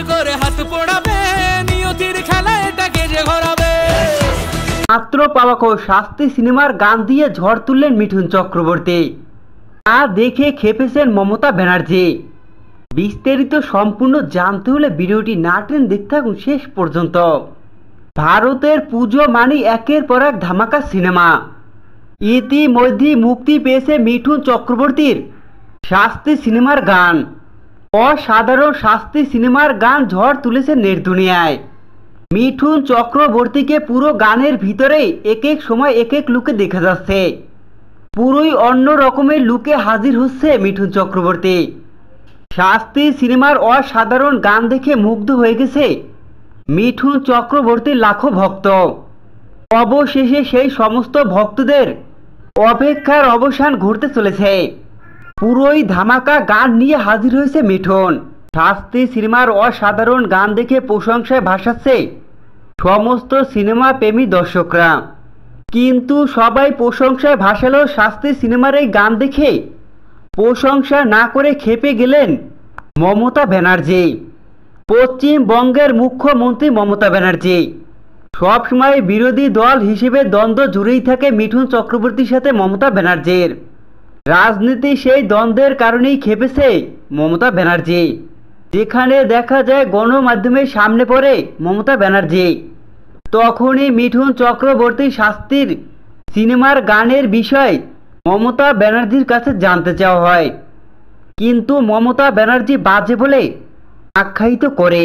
করে হাত পোড়াবে, নিয়তির খেলা এটাকে যে ঘোরাবে। মাত্র পাওয়াকে শাস্তি সিনেমার গান দিয়ে ঝড় তুললেন মিঠুন চক্রবর্তী। তা দেখে খেপেছেন মমতা ব্যানার্জি। বিস্তারিত সম্পূর্ণ জানতে হলে ভিডিওটি না টেনে দেখতে থাকুন শেষ পর্যন্ত। ভারতের পুজো মানে একের পর এক ধামাকা সিনেমা। ইতিমধ্যে মুক্তি পেয়েছে মিঠুন চক্রবর্তীর শাস্তি সিনেমার গান। অসাধারণ শাস্তি সিনেমার গান ঝড় তুলেছে নেট দুনিয়ায়। মিঠুন চক্রবর্তীকে পুরো গানের ভিতরে এক এক সময় এক এক লুকে দেখা যাচ্ছে। পুরোই অন্য রকমের লুকে হাজির হচ্ছে মিঠুন চক্রবর্তী। শাস্তি সিনেমার অসাধারণ গান দেখে মুগ্ধ হয়ে গেছে মিঠুন চক্রবর্তীর লাখো ভক্ত। অবশেষে সেই সমস্ত ভক্তদের অপেক্ষার অবসান ঘটতে চলেছে। পুরোই ধামাকা গান নিয়ে হাজির হয়েছে মিঠুন। শাস্তি সিনেমার অসাধারণ গান দেখে প্রশংসায় ভাসাচ্ছে সমস্ত সিনেমা প্রেমী দর্শকরা। কিন্তু সবাই প্রশংসায় ভাসালো শাস্তি সিনেমার এই গান দেখে প্রশংসা না করে খেপে গেলেন মমতা ব্যানার্জি। পশ্চিমবঙ্গের মুখ্যমন্ত্রী মমতা ব্যানার্জি সবসময় বিরোধী দল হিসেবে দ্বন্দ্ব জুড়েই থাকে মিঠুন চক্রবর্তীর সাথে মমতা ব্যানার্জির। রাজনীতি সেই দ্বন্দ্বের কারণেই খেপেছে মমতা ব্যানার্জি। যেখানে দেখা যায় গণমাধ্যমের সামনে পড়ে মমতা ব্যানার্জি, তখনই মিঠুন চক্রবর্তী শাস্তির সিনেমার গানের বিষয় মমতা ব্যানার্জির কাছে জানতে চাওয়া হয়। কিন্তু মমতা ব্যানার্জি বাজে বলে আখ্যায়িত করে।